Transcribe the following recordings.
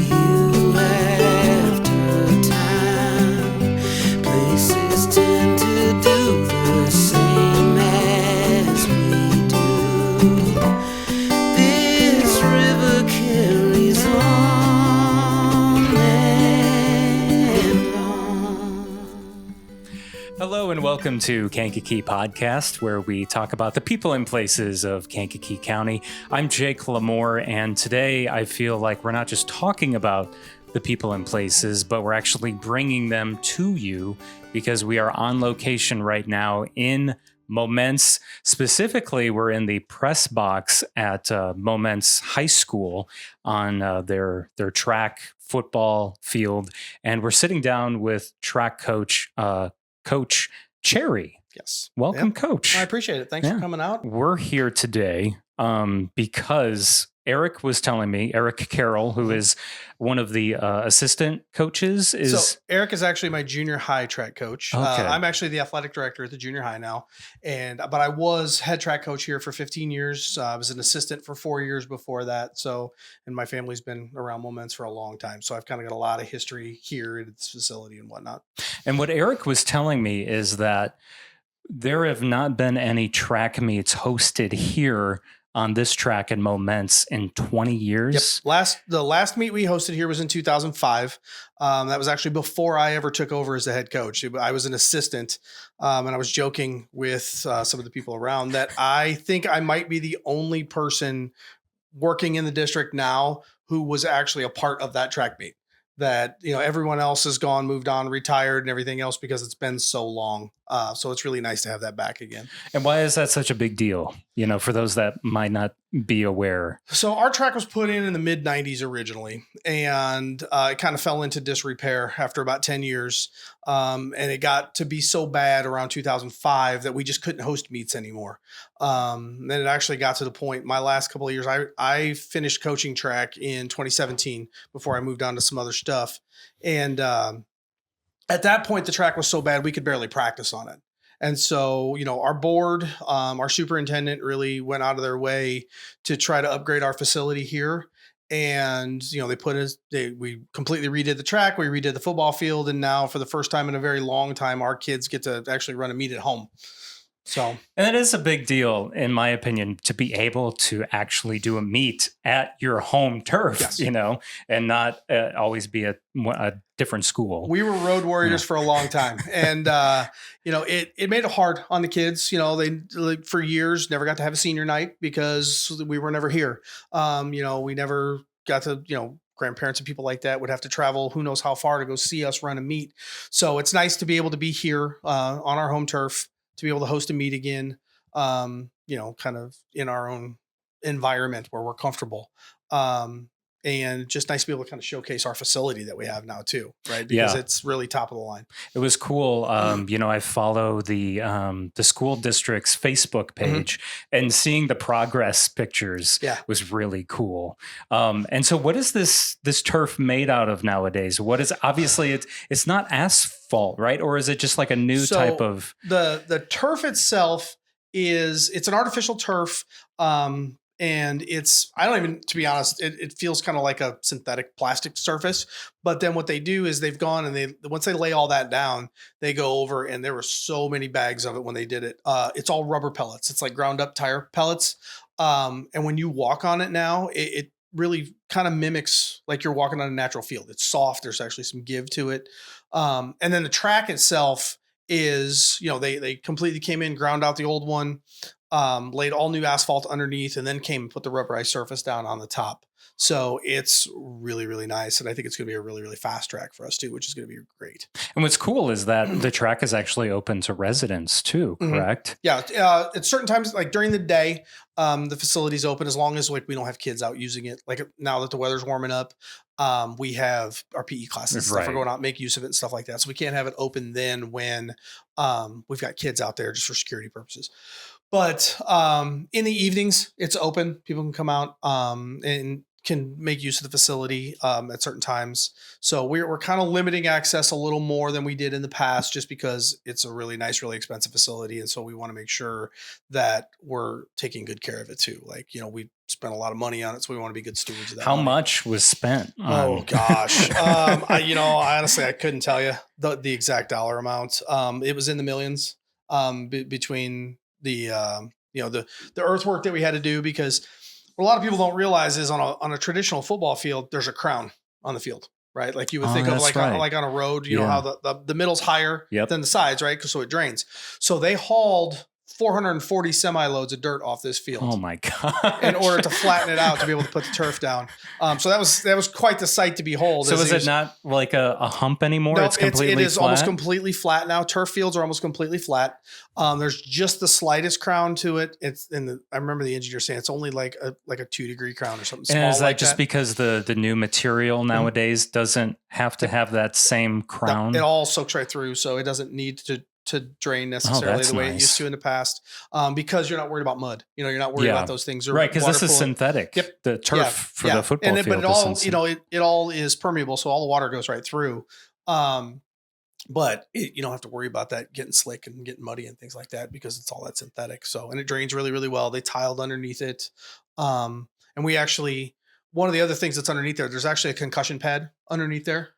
you after time. Places tend to do the same as we do. This river carries on and on. Hello and welcome to Kankakee Podcast, where we talk about the people and places of Kankakee County. I'm Jake LaMore, and today I feel like we're not just talking about the people and places, but we're actually bringing them to you because we are on location right now in Momence. Specifically, we're in the press box at Momence High School on their track football field, and we're sitting down with track coach Coach Cherry. Yes. Welcome, Yep. Coach. I appreciate it. Thanks for coming out. We're here today because Eric was telling me, Eric Carroll, who is one of the assistant coaches, So Eric is actually my junior high track coach. Okay. I'm actually the athletic director at the junior high now, but I was head track coach here for 15 years. I was an assistant for 4 years before that. And my family's been around Momence for a long time, so I've kind of got a lot of history here at this facility and whatnot. And what Eric was telling me is that there have not been any track meets hosted here on this track in Momence in 20 years. Yep. The last meet we hosted here was in 2005. That was actually before I ever took over as the head coach. I was an assistant, and I was joking with some of the people around that I think I might be the only person working in the district now who was actually a part of that track meet. That, everyone else has gone, moved on, retired and everything else because it's been so long. So it's really nice to have that back again. And why is that such a big deal? For those that might not be aware. So our track was put in the mid 90s originally, and it kind of fell into disrepair after about 10 years. And it got to be so bad around 2005 that we just couldn't host meets anymore. Then it actually got to the point, my last couple of years, I finished coaching track in 2017 before I moved on to some other stuff. And at that point, the track was so bad, we could barely practice on it. And so, our board, our superintendent really went out of their way to try to upgrade our facility here. And, we completely redid the track. We redid the football field. And now for the first time in a very long time, our kids get to actually run a meet at home. So, and it is a big deal, in my opinion, to be able to actually do a meet at your home turf, yes. And not always be a different school. We were road warriors for a long time. And, it made it hard on the kids. They for years never got to have a senior night because we were never here. We never got to, grandparents and people like that would have to travel who knows how far to go see us run a meet. So it's nice to be able to be here on our home turf, to be able to host a meet again, kind of in our own environment where we're comfortable. And just nice to be able to kind of showcase our facility that we have now too, right? Because it's really top of the line. It was cool. I follow the school district's Facebook page, and seeing the progress pictures was really cool. And so what is this turf made out of nowadays? What is, obviously it's not asphalt, right? Or is it just like a new type of? The turf itself it's an artificial turf. And to be honest, it feels kind of like a synthetic plastic surface. But then what they do is they've gone and once they lay all that down, they go over, and there were so many bags of it when they did it. It's all rubber pellets. It's like ground up tire pellets. And when you walk on it now, it really kind of mimics like you're walking on a natural field. It's soft. There's actually some give to it. And then the track itself is, they completely came in, ground out the old one, laid all new asphalt underneath, and then came and put the rubberized surface down on the top. So it's really, really nice. And I think it's going to be a really, really fast track for us too, which is going to be great. And what's cool is that the track is actually open to residents too, correct? Yeah. At certain times, like during the day, the facility's open as long as we don't have kids out using it. Like now that the weather's warming up, we have our PE classes and stuff are going out, make use of it and stuff like that. So we can't have it open then when we've got kids out there just for security purposes. But in the evenings, it's open. People can come out and can make use of the facility at certain times. So we're kind of limiting access a little more than we did in the past, just because it's a really nice, really expensive facility. And so we want to make sure that we're taking good care of it too. Like, we spent a lot of money on it, so we want to be good stewards of that. How money. much was spent? Oh gosh. I honestly, I couldn't tell you the exact dollar amount. It was in the millions between the earthwork that we had to do, because what a lot of people don't realize is on a traditional football field, there's a crown on the field, right? Like you would think of like on a road, you know how the middle's higher than the sides, right? So it drains. So they hauled 440 semi loads of dirt off this field. Oh my God. In order to flatten it out to be able to put the turf down. So that was quite the sight to behold. So is it not like a hump anymore? No, it's completely it is flat? almost completely flat now. Turf fields are almost completely flat. There's just the slightest crown to it. I remember the engineer saying it's only like a 2-degree crown or something. And is that like just because the new material nowadays doesn't have to have that same crown? It all soaks right through, so it doesn't need to drain necessarily the way it used to in the past, because you're not worried about mud. You're not worried about those things. Right, because this is synthetic. Yep. The turf for the football field. But it all, it all is permeable, so all the water goes right through. But you don't have to worry about that getting slick and getting muddy and things like that, because it's all that synthetic. So, and it drains really, really well. They tiled underneath it. And we actually, one of the other things that's underneath there's actually a concussion pad underneath there,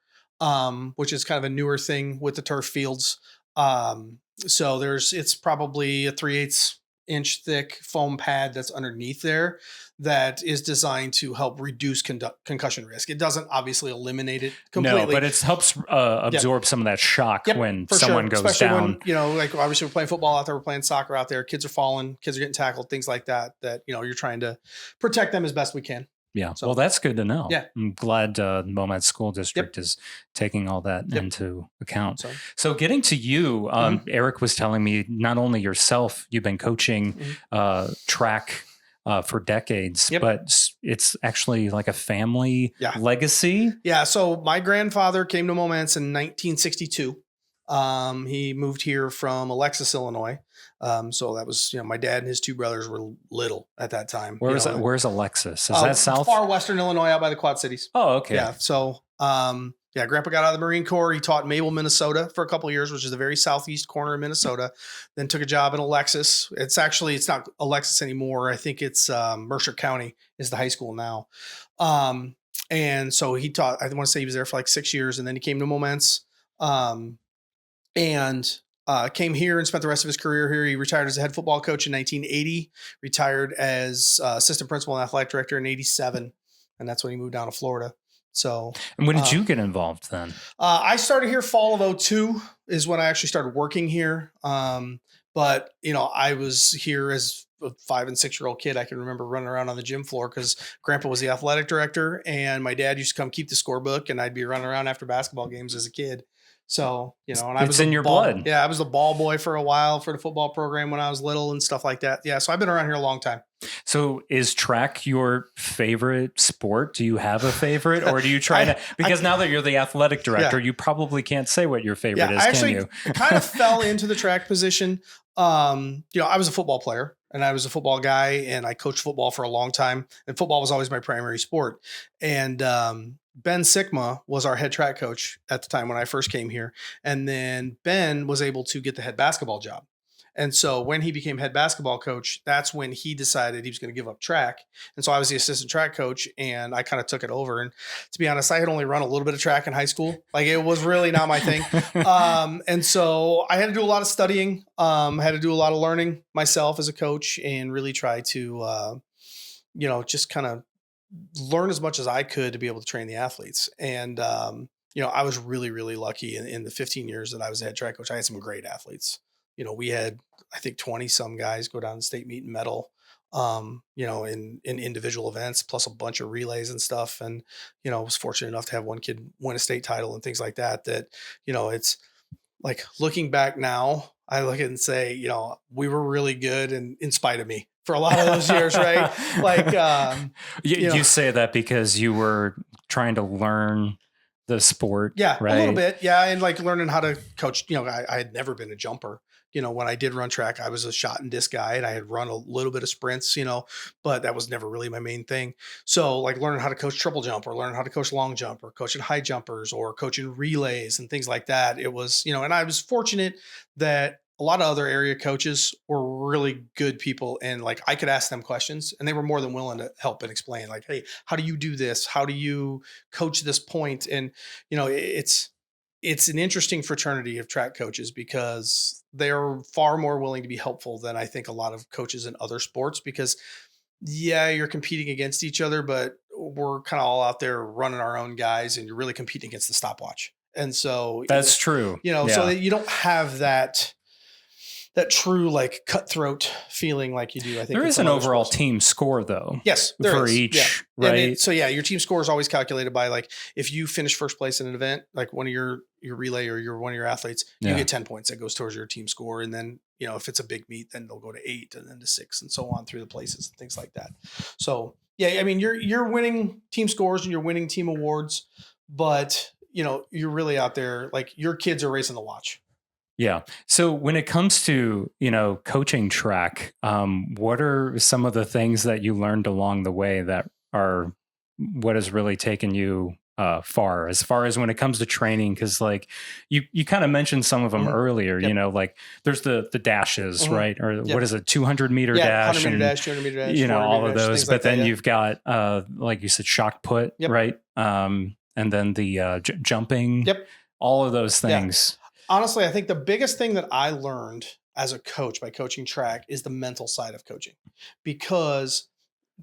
which is kind of a newer thing with the turf fields. So it's probably a 3/8 inch thick foam pad that's underneath there that is designed to help reduce concussion risk. It doesn't obviously eliminate it completely. No, but it helps absorb some of that shock when someone goes especially down. When, like obviously we're playing football out there, we're playing soccer out there, kids are falling, kids are getting tackled, things like that, you're trying to protect them as best we can. Yeah. So, well, that's good to know. Yeah. I'm glad Momence School District is taking all that into account. So getting to you, Eric was telling me not only yourself, you've been coaching track for decades, but it's actually like a family legacy. Yeah. So my grandfather came to Momence in 1962. He moved here from Alexis, Illinois. So that was, my dad and his two brothers were little at that time. Where's Alexis? Is that south? Far western Illinois, out by the Quad Cities. Oh, okay. Yeah. So, Grandpa got out of the Marine Corps. He taught in Mabel, Minnesota for a couple of years, which is the very southeast corner of Minnesota. Then took a job in Alexis. It's not Alexis anymore. I think it's Mercer County is the high school now. And so he taught, I want to say he was there for like 6 years, and then he came to Momence. And came here and spent the rest of his career here. He retired as a head football coach in 1980, retired as assistant principal and athletic director in 87. And that's when he moved down to Florida. So, and when did you get involved then? I started here fall of 2002 is when I actually started working here. But I was here as a 5 and 6 year old kid. I can remember running around on the gym floor because Grandpa was the athletic director, and my dad used to come keep the scorebook, and I'd be running around after basketball games as a kid. So, and I was in your blood. Yeah. I was the ball boy for a while for the football program when I was little and stuff like that. Yeah. So I've been around here a long time. So is track your favorite sport? Do you have a favorit, or do you try because now that you're the athletic director, you probably can't say what your favorite is, can you? I kind of fell into the track position. I was a football player and I was a football guy, and I coached football for a long time, and football was always my primary sport. And, Ben Sikma was our head track coach at the time when I first came here. And then Ben was able to get the head basketball job. And so when he became head basketball coach, that's when he decided he was going to give up track. And so I was the assistant track coach, and I kind of took it over. And to be honest, I had only run a little bit of track in high school. Like, it was really not my thing. And so I had to do a lot of studying, had to do a lot of learning myself as a coach, and really try to, just kind of learn as much as I could to be able to train the athletes. And, I was really, really lucky in the 15 years that I was a head track coach. I had some great athletes. We had, I think, 20 some guys go down to state meet and medal, in individual events, plus a bunch of relays and stuff. And, I was fortunate enough to have one kid win a state title and things like that, it's like, looking back now, I look at it and say, we were really good, and in spite of me for a lot of those years, right? Like, you say that because you were trying to learn the sport, right? A little bit, and like learning how to coach. I had never been a jumper, when I did run track, I was a shot and disc guy and I had run a little bit of sprints, but that was never really my main thing. So like learning how to coach triple jump or learning how to coach long jump or coaching high jumpers or coaching relays and things like that. It was, and I was fortunate that a lot of other area coaches were really good people. And like, I could ask them questions and they were more than willing to help and explain like, hey, how do you do this? How do you coach this point? And, it's an interesting fraternity of track coaches because they're far more willing to be helpful than I think a lot of coaches in other sports because yeah, you're competing against each other, but we're kind of all out there running our own guys and you're really competing against the stopwatch. And so that's true. So that you don't have that true like cutthroat feeling like you do. I think there is an overall team score though. Yes, for each, right? So your team score is always calculated by like if you finish first place in an event, like one of your relay or one of your athletes, you get 10 points that goes towards your team score. And then, if it's a big meet, then they'll go to 8 and then to 6 and so on through the places and things like that. So yeah, I mean, you're winning team scores and you're winning team awards, but you're really out there, like your kids are racing the watch. Yeah. So when it comes to, coaching track, what are some of the things that you learned along the way that are what has really taken you far as when it comes to training? Because like you kind of mentioned some of them earlier, like there's the dashes, right? Or what is it, 200-meter dash? 100-meter dash, 200-meter dash, all of those. But like then you've got, like you said, shock put, right? And then the jumping, all of those things. Yeah. Honestly, I think the biggest thing that I learned as a coach by coaching track is the mental side of coaching, because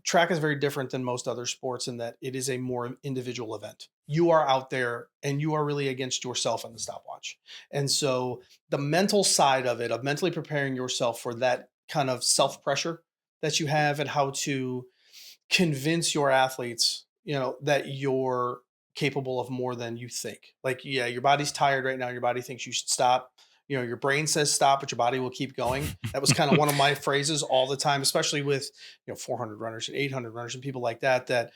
track is very different than most other sports in that it is a more individual event. You are out there and you are really against yourself and the stopwatch. And so the mental side of it, of mentally preparing yourself for that kind of self-pressure that you have and how to convince your athletes, that you're capable of more than you think. Like, yeah, your body's tired right now. Your body thinks you should stop. Your brain says stop, but your body will keep going. That was kind of one of my phrases all the time, especially with, 400 runners and 800 runners and people like that, they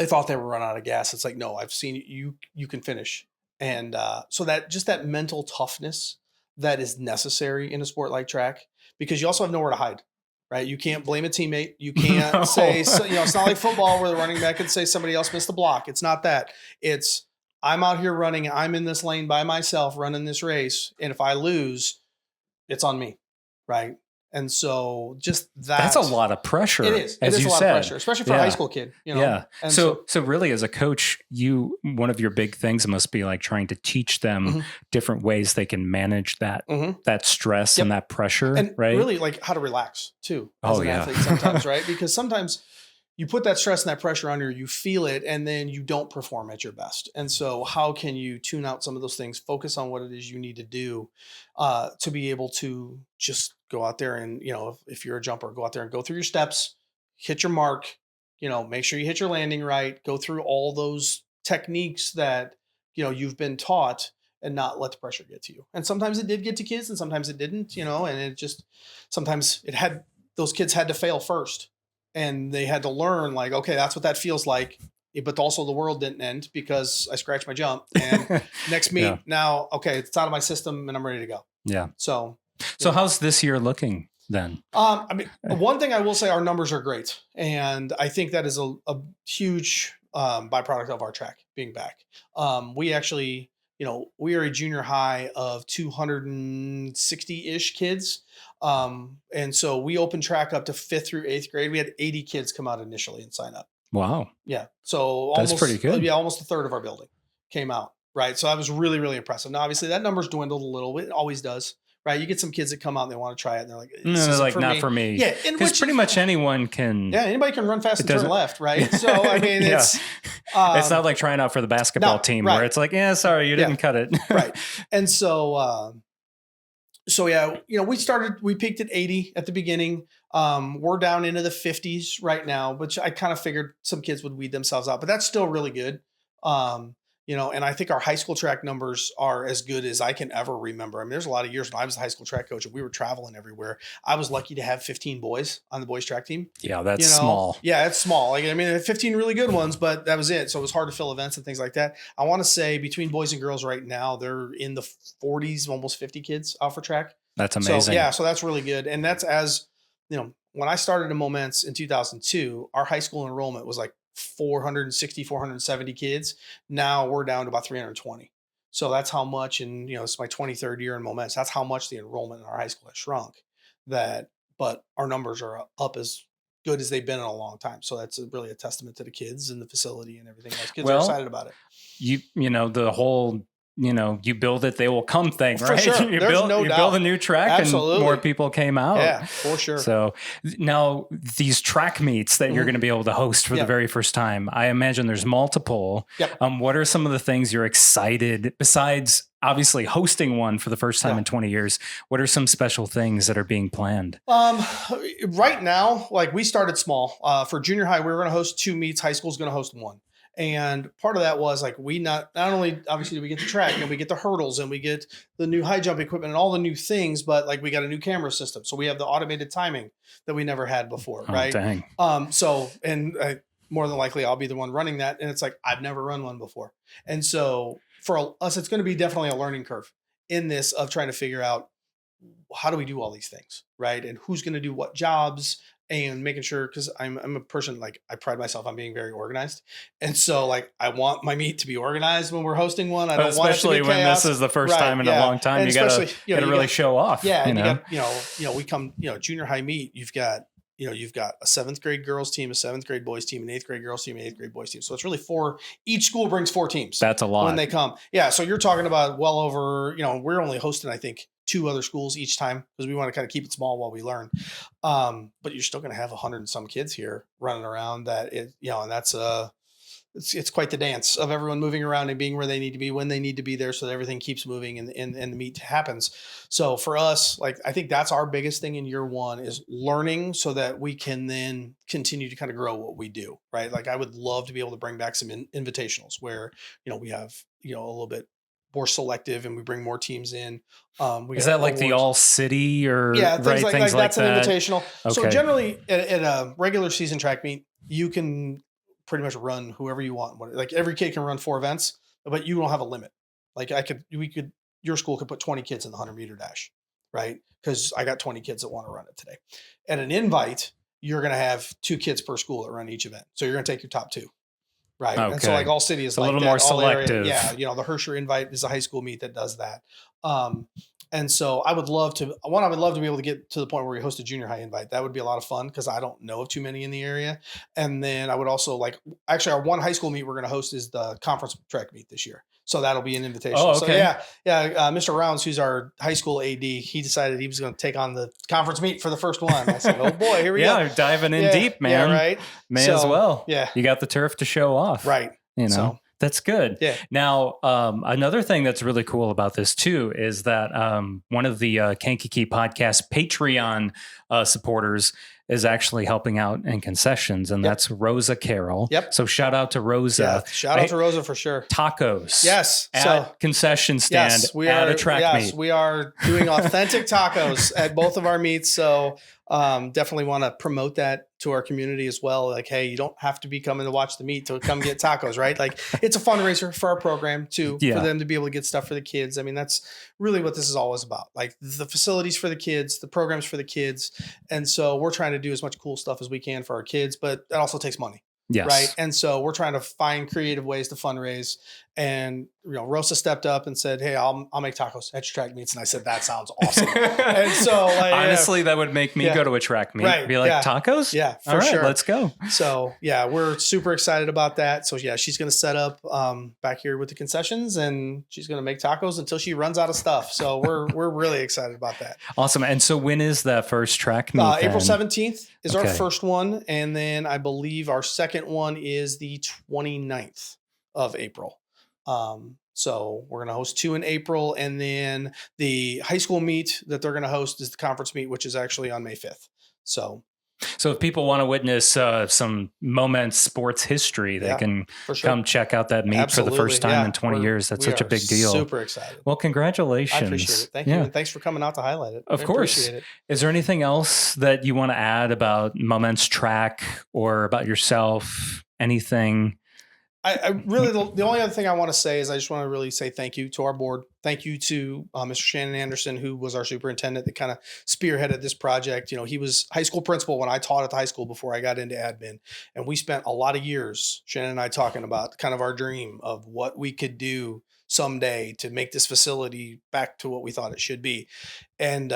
thought they were running out of gas. It's like, no, I've seen you can finish. And so that just that mental toughness that is necessary in a sport like track, because you also have nowhere to hide. Right. You can't blame a teammate. You can't say, it's not like football where the running back can say somebody else missed the block. It's not that. It's I'm out here running. I'm in this lane by myself running this race. And if I lose, it's on me. Right. And so just that's a lot of pressure. It is. It is a lot of pressure, especially for a high school kid. Yeah. And so really as a coach, one of your big things must be like trying to teach them different ways they can manage that stress and that pressure. And right. Really like how to relax too. As an athlete sometimes, right? Because sometimes you put that stress and that pressure on you feel it, and then you don't perform at your best. And so how can you tune out some of those things, focus on what it is you need to do to be able to just go out there and, if you're a jumper, go out there and go through your steps, hit your mark, make sure you hit your landing right, go through all those techniques that, you've been taught and not let the pressure get to you. And sometimes it did get to kids and sometimes it didn't, and it just, sometimes those kids had to fail first. And they had to learn like, okay, that's what that feels like. But also the world didn't end because I scratched my jump. And next meet now, okay, it's out of my system and I'm ready to go. Yeah. So how's this year looking then? I mean, one thing I will say, our numbers are great. And I think that is a huge byproduct of our track being back. We actually, we are a junior high of 260-ish kids. And so we opened track up to 5th through 8th grade. We had 80 kids come out initially and sign up. Wow. Yeah. So that's pretty good. Yeah. Almost a third of our building came out. Right. So that was really, really impressive. Now, obviously that number's dwindled a little bit. It always does. Right. You get some kids that come out and they want to try it and they're like, not for me. Yeah. Because pretty much anyone can. Yeah. Anybody can run fast and turn left. Right. So, I mean, it's not like trying out for the basketball team where it's like, yeah, sorry, you didn't cut it. Right. And so, we peaked at 80 at the beginning. We're down into the 50s right now, which I kind of figured some kids would weed themselves out, but that's still really good. and I think our high school track numbers are as good as I can ever remember. I mean, there's a lot of years when I was the high school track coach and we were traveling everywhere. I was lucky to have 15 boys on the boys track team. Yeah, that's small. Yeah, it's small. Like, I mean, I had 15 really good ones, but that was it. So it was hard to fill events and things like that. I want to say between boys and girls right now, they're in the 40s, almost 50 kids out for track. That's amazing. So, yeah, so that's really good. And that's when I started in Momence in 2002, our high school enrollment was like 460, 470 kids. Now we're down to about 320. So that's how much, and it's my 23rd year in Momence. That's how much the enrollment in our high school has shrunk. But our numbers are up as good as they've been in a long time. So that's really a testament to the kids and the facility and everything else. Kids are excited about it. The whole you build it, they will come thing, right? For sure. You There's no doubt. build a new track. Absolutely. And more people came out. Yeah, for sure. So now these track meets that you're going to be able to host for the very first time, I imagine there's multiple. Yep. What are some of the things you're excited, besides obviously hosting one for the first time in 20 years? What are some special things that are being planned? Right now, like we started small. For junior high, we were going to host 2 meets. High school is going to host 1. And part of that was like we not only obviously do we get the track and we get the hurdles and we get the new high jump equipment and all the new things, but like we got a new camera system. So we have the automated timing that we never had before. Right. Dang. More than likely I'll be the one running that. And it's like, I've never run one before. And so for us, it's going to be definitely a learning curve in this of trying to figure out how do we do all these things, right? And who's going to do what jobs, and making sure, because I'm a person, like I pride myself on being very organized. And so like I want my meet to be organized when we're hosting one. I don't want it to be chaos. Especially when this is the first time in a long time, and you gotta really show off. Yeah. And we come, junior high meet, you've got a 7th grade girls team, a 7th grade boys team, an 8th grade girls team, an 8th grade boys team. So it's really 4. Each school brings 4 teams. That's a lot when they come. Yeah. So you're talking about well over, we're only hosting, I think, 2 other schools each time because we want to kind of keep it small while we learn. But you're still going to have 100 and some kids here running around and that's it's quite the dance of everyone moving around and being where they need to be when they need to be there so that everything keeps moving and the meet happens. So for us, like, I think that's our biggest thing in year 1 is learning so that we can then continue to kind of grow what we do, right? Like I would love to be able to bring back some invitationals where, we have, a little bit more selective and we bring more teams in. Is that like the all city or things like that's an invitational. Okay. So generally at a regular season track meet, you can pretty much run whoever you want. Like every kid can run 4 events, but you don't have a limit. Like your school could put 20 kids in the 100-meter dash, right? Because I got 20 kids that want to run it today. At an invite, you're going to have 2 kids per school that run each event. So you're going to take your top 2. Right. Okay. And so like all city is like a little more selective. Yeah. The Hersher invite is a high school meet that does that. And so I would love to be able to get to the point where we host a junior high invite. That would be a lot of fun because I don't know of too many in the area. And then I would also our one high school meet we're going to host is the conference track meet this year. So that'll be an invitation. Oh, okay. So Mr. Rounds, who's our high school AD, he decided he was going to take on the conference meet for the first one. I said, oh boy, here we go. Yeah, diving in deep, man. Yeah, right. May as well. Yeah. You got the turf to show off. Right. That's good. Yeah. Now, another thing that's really cool about this too is that one of the Kankakee Podcast Patreon supporters is actually helping out in concessions, and that's Rosa Carroll. Yep. So shout out to Rosa. Yeah, shout out to Rosa for sure. Tacos. Yes. At concession stand. Yes, we at are, a track meet. We are doing authentic tacos at both of our meets. So definitely want to promote that to our community as well. Like, hey, you don't have to be coming to watch the meet to come get tacos, right? Like it's a fundraiser for our program too, for them to be able to get stuff for the kids. I mean, that's really what this is always about. Like the facilities for the kids, the programs for the kids. And so we're trying to do as much cool stuff as we can for our kids, but that also takes money. Yes. Right. And so we're trying to find creative ways to fundraise. And, Rosa stepped up and said, hey, I'll make tacos at your track meets. And I said, that sounds awesome. And so honestly, that would make me go to a track meet. Right. Be like, tacos? Yeah, for all right, sure. Let's go. So we're super excited about that. So she's going to set up back here with the concessions and she's going to make tacos until she runs out of stuff. So we're really excited about that. Awesome. And so when is that first track meet? April 17th is our first one. And then I believe our second one is the 29th of April. So we're going to host 2 in April, and then the high school meet that they're going to host is the conference meet, which is actually on May 5th. So So if people want to witness some Momence sports history, they can come check out that meet for the first time in 20 years. That's such a big deal. Super excited. Well, congratulations. I appreciate it. Thank you. And thanks for coming out to highlight it. Of course. Appreciate it. Is there anything else that you want to add about Momence track or about yourself? Anything? I really, the only other thing I want to say is I just want to really say thank you to our board. Thank you to Mr. Shannon Anderson, who was our superintendent that kind of spearheaded this project. You know, he was high school principal when I taught at the high school before I got into admin. And we spent a lot of years, Shannon and I, talking about kind of our dream of what we could do someday to make this facility back to what we thought it should be. And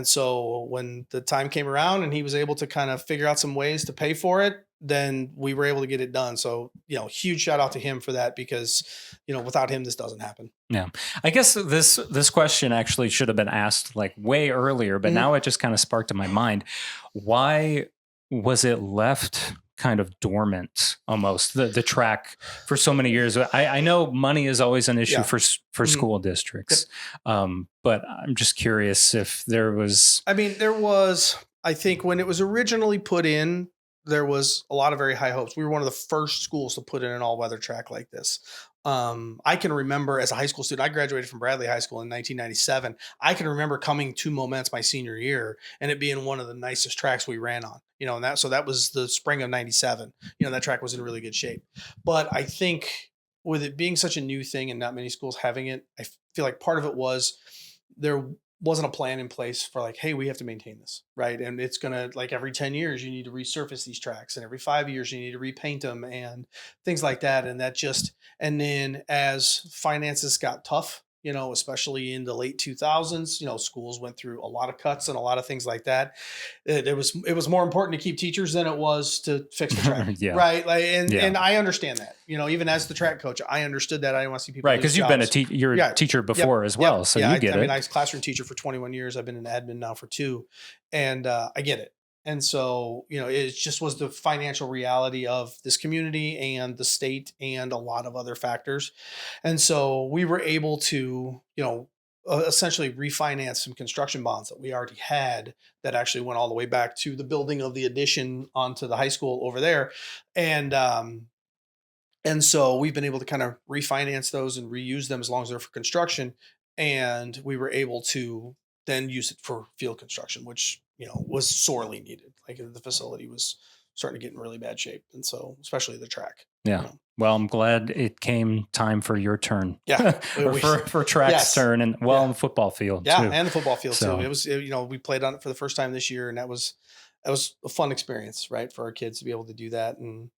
so when the time came around and he was able to kind of figure out some ways to pay for it, then we were able to get it done. So, you know, huge shout out to him for that, because, you know, without him, this doesn't happen. Yeah. I guess this question actually should have been asked like way earlier, but now it just kind of sparked in my mind. Why was it left kind of dormant almost, the track, for so many years? I know money is always an issue for school districts. But I'm just curious if there was. I mean, I think when it was originally put in, there was a lot of very high hopes. We were one of the first schools to put in an all-weather track like this. I can remember as a high school student, I graduated from Bradley High School in 1997. I can remember coming to Momence my senior year and it being one of the nicest tracks we ran on, you know, and that was the spring of 97. You know, that track was in really good shape. But I think with it being such a new thing and not many schools having it, I feel like part of it was there wasn't a plan in place for like, hey, we have to maintain this, right? And it's going to, like, every 10 years, you need to resurface these tracks, and every 5 years, you need to repaint them and things like that. And then as finances got tough, you know, especially in the late 2000s, you know, schools went through a lot of cuts and a lot of things like that. It was more important to keep teachers than it was to fix the track, right? Like, and I understand that, you know, even as the track coach, I understood that. I didn't want to see people, right? Because you've been a teacher before as well, so you get it. I mean, I was classroom teacher for 21 years. I've been an admin now for 2, and I get it. And so, you know, it just was the financial reality of this community and the state and a lot of other factors. And so we were able to, you know, essentially refinance some construction bonds that we already had that actually went all the way back to the building of the addition onto the high school over there. And so we've been able to kind of refinance those and reuse them as long as they're for construction. And we were able to then use it for field construction, which, you know, was sorely needed. Like, the facility was starting to get in really bad shape. And so, especially the track. Yeah. You know. Well, I'm glad it came time for your turn. Yeah. Or for track's turn, and the football field too. Yeah, and the football field too. You know, we played on it for the first time this year, and that was a fun experience, right? For our kids to be able to do that. And,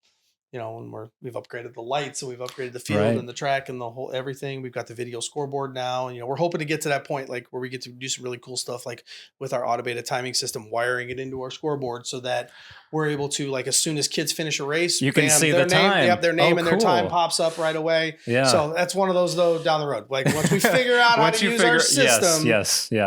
you know, and we've upgraded the lights, and we've upgraded the field and the track and the whole everything. We've got the video scoreboard now, and, you know, we're hoping to get to that point, like, where we get to do some really cool stuff, like with our automated timing system, wiring it into our scoreboard so that we're able to, like, as soon as kids finish a race, you can see their time. Yep, their name and their time pops up right away. Yeah. So that's one of those, though, down the road. Like, once we figure out how to use our system,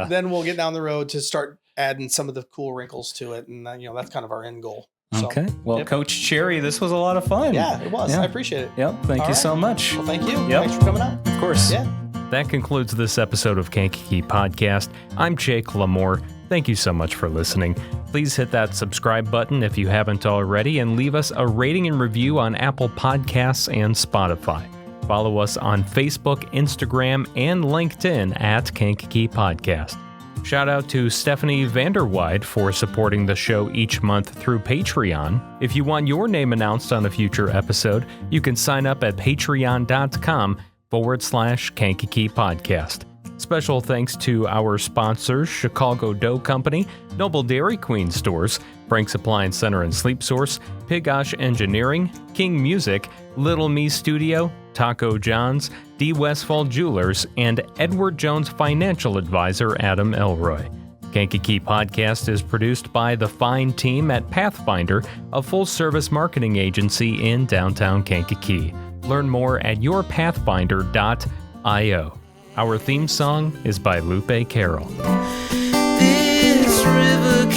then we'll get down the road to start adding some of the cool wrinkles to it, and you know, that's kind of our end goal. Okay. Well, Coach Cherry, this was a lot of fun. Yeah, it was. I appreciate it. Yep. Thank you so much. Well, thank you. Yep. Thanks for coming out. Of course. Yeah. That concludes this episode of Kankakee Podcast. I'm Jake LaMore. Thank you so much for listening. Please hit that subscribe button if you haven't already, and leave us a rating and review on Apple Podcasts and Spotify. Follow us on Facebook, Instagram, and LinkedIn at Kankakee Podcast. Shout out to Stephanie Vanderweide for supporting the show each month through Patreon. If you want your name announced on a future episode, you can sign up at patreon.com/Kankakee Podcast. Special thanks to our sponsors, Chicago Dough Company, Noble Dairy Queen Stores, Frank's Appliance Center and Sleep Source, Pigosh Engineering, King Music, Little Me Studio, Taco John's, D. Westfall Jewelers, and Edward Jones Financial Advisor Adam Elroy. Kankakee Podcast is produced by the fine team at Pathfinder, a full-service marketing agency in downtown Kankakee. Learn more at yourpathfinder.io. Our theme song is by Lupe Carroll. This river